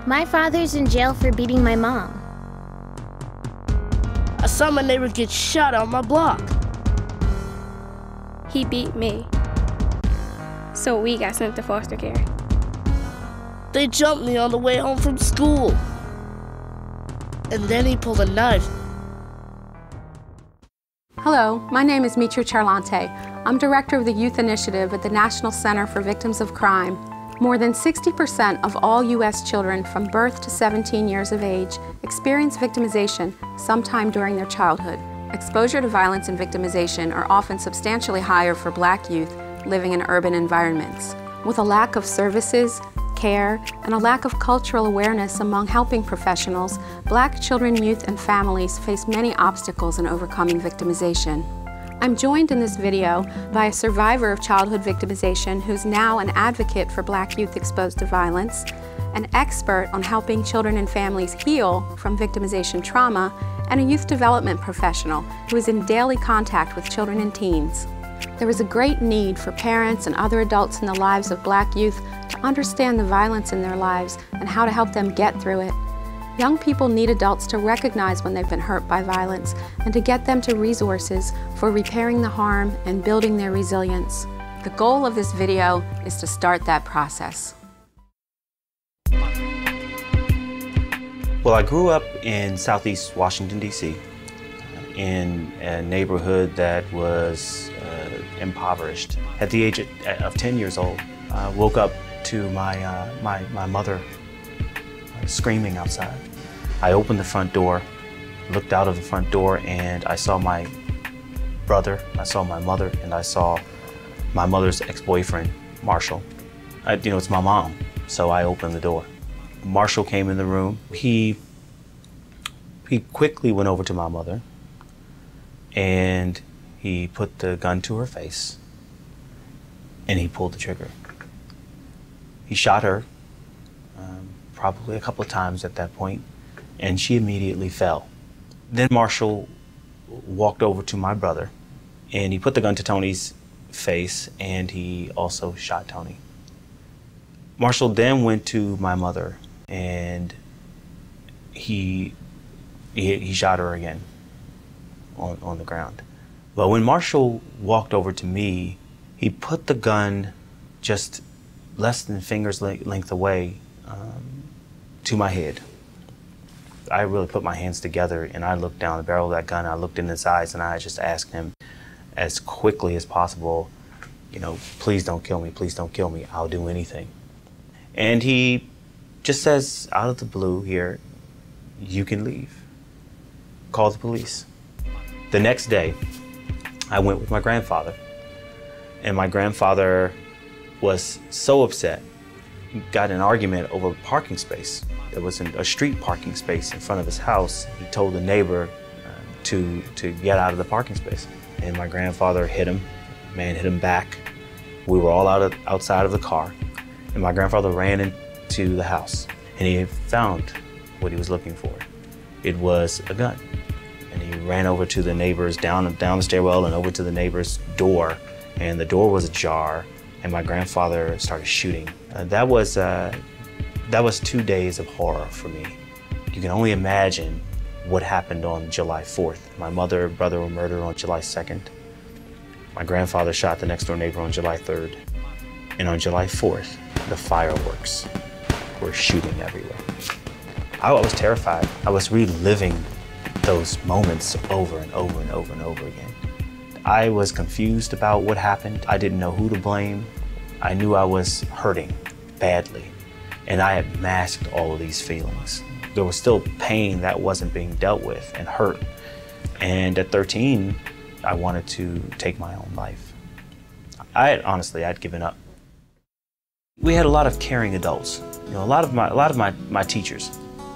My father's in jail for beating my mom. I saw my neighbor get shot on my block. He beat me, so we got sent to foster care. They jumped me on the way home from school. And then he pulled a knife. Hello, my name is Mitra Charlante. I'm director of the Youth Initiative at the National Center for Victims of Crime. More than 60% of all U.S. children from birth to 17 years of age experience victimization sometime during their childhood. Exposure to violence and victimization are often substantially higher for Black youth living in urban environments. With a lack of services, care, and a lack of cultural awareness among helping professionals, Black children, youth, and families face many obstacles in overcoming victimization. I'm joined in this video by a survivor of childhood victimization who's now an advocate for Black youth exposed to violence, an expert on helping children and families heal from victimization trauma, and a youth development professional who is in daily contact with children and teens. There is a great need for parents and other adults in the lives of Black youth to understand the violence in their lives and how to help them get through it. Young people need adults to recognize when they've been hurt by violence and to get them to resources for repairing the harm and building their resilience. The goal of this video is to start that process. Well, I grew up in Southeast Washington, D.C., in a neighborhood that was impoverished. At the age of 10 years old, I woke up to my mother screaming outside. I opened the front door, looked out of the front door, and I saw my brother, I saw my mother, and I saw my mother's ex-boyfriend, Marshall. It's my mom, so I opened the door. Marshall came in the room. He quickly went over to my mother, and he put the gun to her face, and he pulled the trigger. He shot her probably a couple of times at that point, and she immediately fell. Then Marshall walked over to my brother, and he put the gun to Tony's face, and he also shot Tony. Marshall then went to my mother, and he shot her again on the ground. But when Marshall walked over to me, he put the gun just less than finger's length away to my head. I really put my hands together and I looked down the barrel of that gun, I looked in his eyes, and I just asked him as quickly as possible, please don't kill me, please don't kill me, I'll do anything. And he just says out of the blue here, you can leave. Call the police. The next day, I went with my grandfather, and my grandfather was so upset. He got in an argument over a parking space. There was a street parking space in front of his house. He told the neighbor to get out of the parking space. And my grandfather hit him. Man hit him back. We were all outside of the car. And my grandfather ran into the house. And he found what he was looking for. It was a gun. And he ran over to the neighbor's, down the stairwell and over to the neighbor's door. And the door was ajar. And my grandfather started shooting. That was 2 days of horror for me. You can only imagine what happened on July 4th. My mother and brother were murdered on July 2nd. My grandfather shot the next door neighbor on July 3rd. And on July 4th, the fireworks were shooting everywhere. I was terrified. I was reliving those moments over and over and over and over again. I was confused about what happened. I didn't know who to blame. I knew I was hurting badly, and I had masked all of these feelings. There was still pain that wasn't being dealt with and hurt. And at 13, I wanted to take my own life. Honestly, I'd given up. We had a lot of caring adults. A lot of my teachers.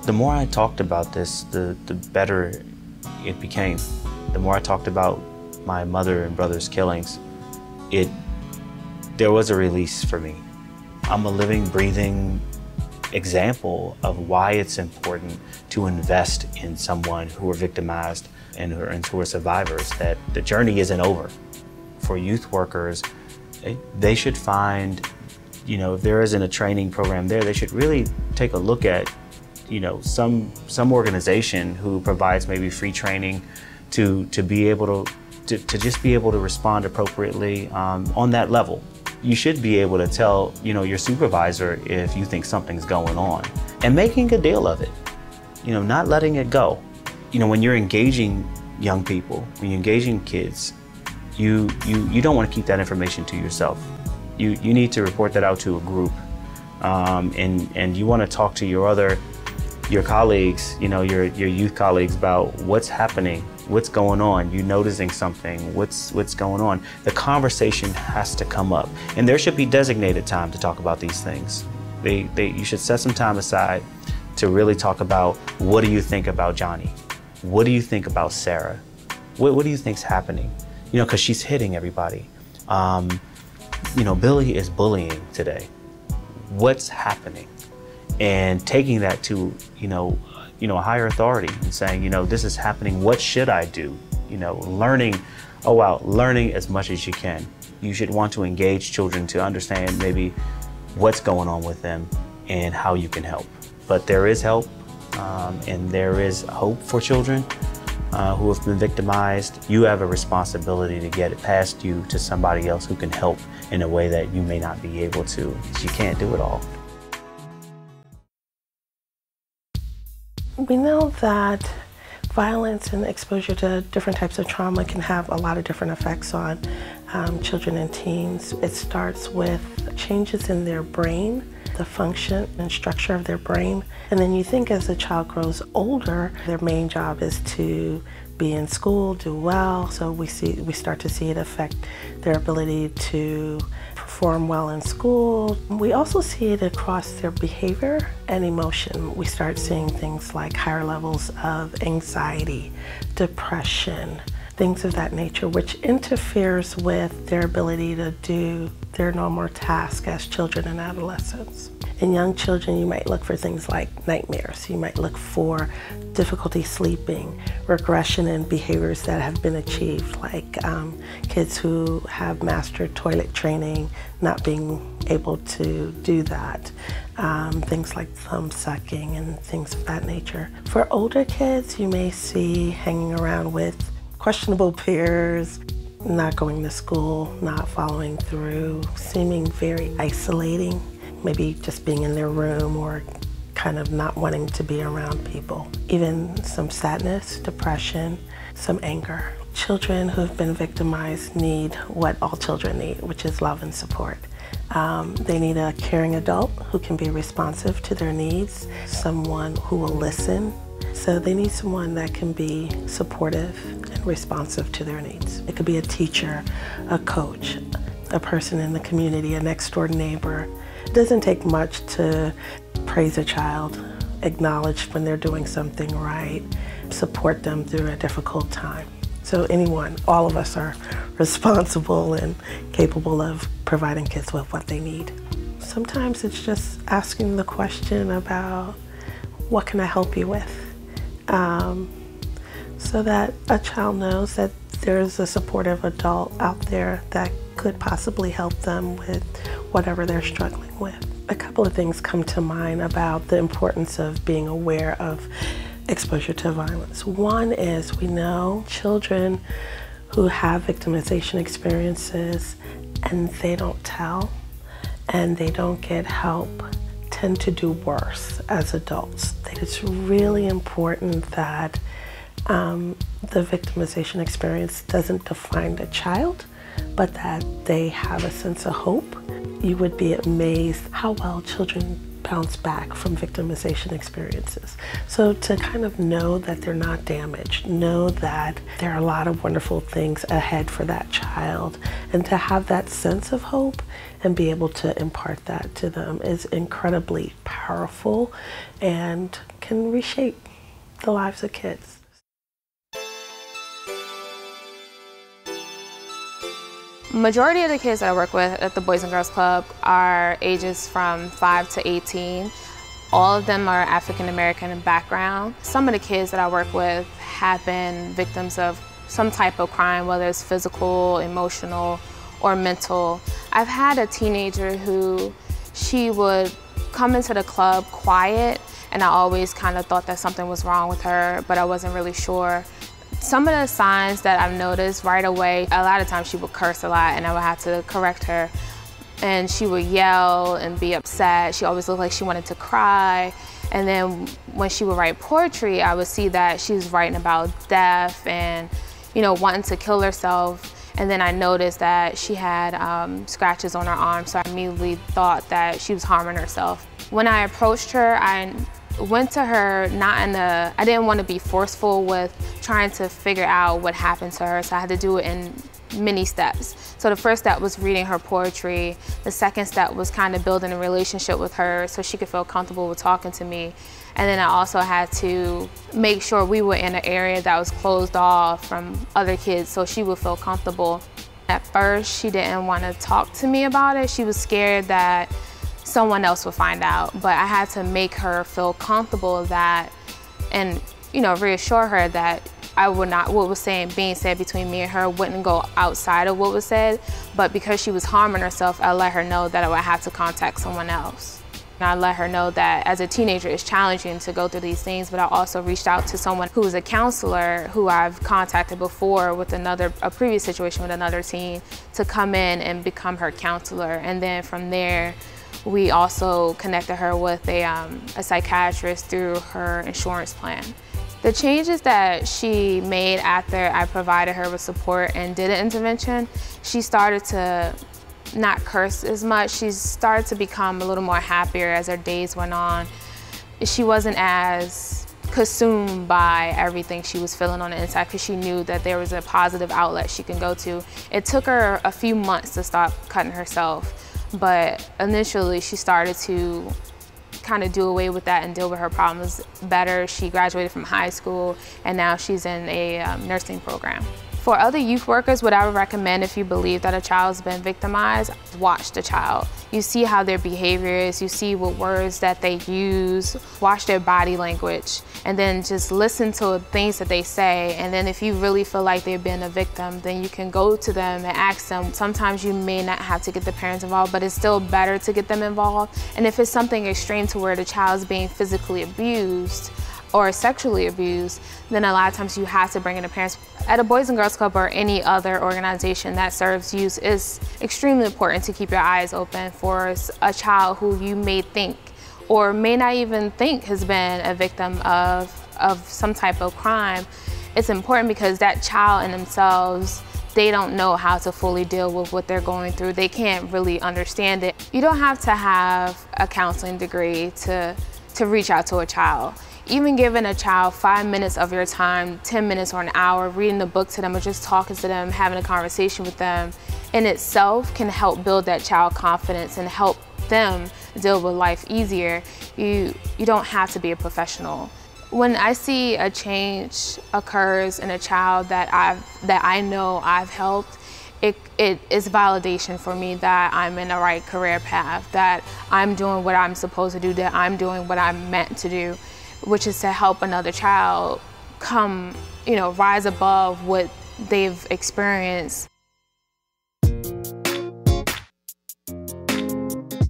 The more I talked about this, the better it became. The more I talked about my mother and brother's killings, there was a release for me. I'm a living, breathing example of why it's important to invest in someone who are victimized and who are survivors, that the journey isn't over. For youth workers, they should find you know, if there isn't a training program there, they should really take a look at, you know, some organization who provides maybe free training to be able to just be able to respond appropriately on that level. You should be able to tell, you know, your supervisor if you think something's going on, and making a deal of it. You know, not letting it go. You know, when you're engaging young people, when you're engaging kids, you don't want to keep that information to yourself. You need to report that out to a group, and you want to talk to your colleagues, you know, your youth colleagues about what's happening, what's going on. You noticing something? What's going on? The conversation has to come up, and there should be designated time to talk about these things. You should set some time aside to really talk about, what do you think about Johnny? What do you think about Sarah? What do you think's happening? You know, because she's hitting everybody. You know, Billy is bullying today. What's happening? And taking that to, you know, a higher authority and saying, you know, this is happening. What should I do? You know, learning as much as you can. You should want to engage children to understand maybe what's going on with them and how you can help. But there is help, and there is hope for children who have been victimized. You have a responsibility to get it past you to somebody else who can help in a way that you may not be able to, because you can't do it all. We know that violence and exposure to different types of trauma can have a lot of different effects on children and teens. It starts with changes in their brain, the function and structure of their brain. And then you think as the child grows older, their main job is to be in school, do well. So we start to see it affect their ability to perform well in school. We also see it across their behavior and emotion. We start seeing things like higher levels of anxiety, depression, things of that nature, which interferes with their ability to do their normal tasks as children and adolescents. In young children, you might look for things like nightmares. You might look for difficulty sleeping, regression in behaviors that have been achieved, like kids who have mastered toilet training, not being able to do that. Things like thumb sucking and things of that nature. For older kids, you may see hanging around with questionable peers, not going to school, not following through, seeming very isolating, maybe just being in their room or kind of not wanting to be around people. Even some sadness, depression, some anger. Children who've been victimized need what all children need, which is love and support. They need a caring adult who can be responsive to their needs, someone who will listen. So they need someone that can be supportive and responsive to their needs. It could be a teacher, a coach, a person in the community, a next door neighbor. It doesn't take much to praise a child, acknowledge when they're doing something right, support them through a difficult time. So anyone, all of us are responsible and capable of providing kids with what they need. Sometimes it's just asking the question about, what can I help you with? So that a child knows that there's a supportive adult out there that could possibly help them with whatever they're struggling with. A couple of things come to mind about the importance of being aware of exposure to violence. One is, we know children who have victimization experiences and they don't tell and they don't get help tend to do worse as adults. It's really important that the victimization experience doesn't define the child, but that they have a sense of hope. You would be amazed how well children bounce back from victimization experiences. So to kind of know that they're not damaged, know that there are a lot of wonderful things ahead for that child, and to have that sense of hope and be able to impart that to them is incredibly powerful and can reshape the lives of kids. Majority of the kids that I work with at the Boys and Girls Club are ages from 5 to 18. All of them are African American in background. Some of the kids that I work with have been victims of some type of crime, whether it's physical, emotional, or mental. I've had a teenager who She would come into the club quiet, and I always kind of thought that something was wrong with her, but I wasn't really sure. Some of the signs that I've noticed right away, a lot of times she would curse a lot and I would have to correct her. And she would yell and be upset. She always looked like she wanted to cry. And then when she would write poetry, I would see that she was writing about death and, you know, wanting to kill herself. And then I noticed that she had scratches on her arm, so I immediately thought that she was harming herself. When I approached her, I went to her I didn't want to be forceful with trying to figure out what happened to her, so I had to do it in many steps. So the first step was reading her poetry. The second step was kind of building a relationship with her so she could feel comfortable with talking to me. And then I also had to make sure we were in an area that was closed off from other kids so she would feel comfortable. At first, she didn't want to talk to me about it. She was scared that someone else would find out, but I had to make her feel comfortable that, and you know, reassure her that what was being said between me and her wouldn't go outside of what was said, but because she was harming herself, I let her know that I would have to contact someone else. And I let her know that as a teenager, it's challenging to go through these things, but I also reached out to someone who was a counselor who I've contacted before with a previous situation with another teen to come in and become her counselor. And then from there, we also connected her with a psychiatrist through her insurance plan. The changes that she made after I provided her with support and did an intervention, she started to not curse as much. She started to become a little more happier as her days went on. She wasn't as consumed by everything she was feeling on the inside because she knew that there was a positive outlet she can go to. It took her a few months to stop cutting herself, but initially she started to kind of do away with that and deal with her problems better. She graduated from high school and now she's in a nursing program. For other youth workers, what I would recommend if you believe that a child's been victimized, watch the child. You see how their behavior is, you see what words that they use, watch their body language, and then just listen to things that they say. And then if you really feel like they've been a victim, then you can go to them and ask them. Sometimes you may not have to get the parents involved, but it's still better to get them involved. And if it's something extreme to where the child's being physically abused or sexually abused, then a lot of times you have to bring in the parents. At a Boys and Girls Club or any other organization that serves youth, it's extremely important to keep your eyes open for a child who you may think or may not even think has been a victim of some type of crime. It's important because that child in themselves, they don't know how to fully deal with what they're going through. They can't really understand it. You don't have to have a counseling degree to reach out to a child. Even giving a child 5 minutes of your time, 10 minutes or an hour, reading a book to them or just talking to them, having a conversation with them, in itself can help build that child confidence and help them deal with life easier. You don't have to be a professional. When I see a change occurs in a child that I know I've helped, it is validation for me that I'm in the right career path, that I'm doing what I'm supposed to do, that I'm doing what I'm meant to do, which is to help another child come, rise above what they've experienced.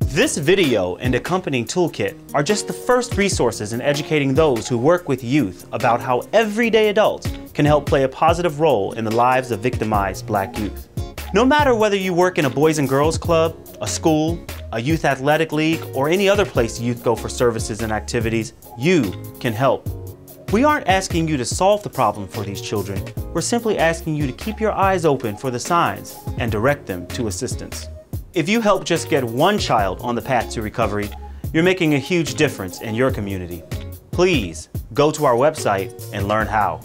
This video and accompanying toolkit are just the first resources in educating those who work with youth about how everyday adults can help play a positive role in the lives of victimized Black youth. No matter whether you work in a Boys and Girls Club, a school, a youth athletic league, or any other place youth go for services and activities, you can help. We aren't asking you to solve the problem for these children. We're simply asking you to keep your eyes open for the signs and direct them to assistance. If you help just get one child on the path to recovery, you're making a huge difference in your community. Please go to our website and learn how.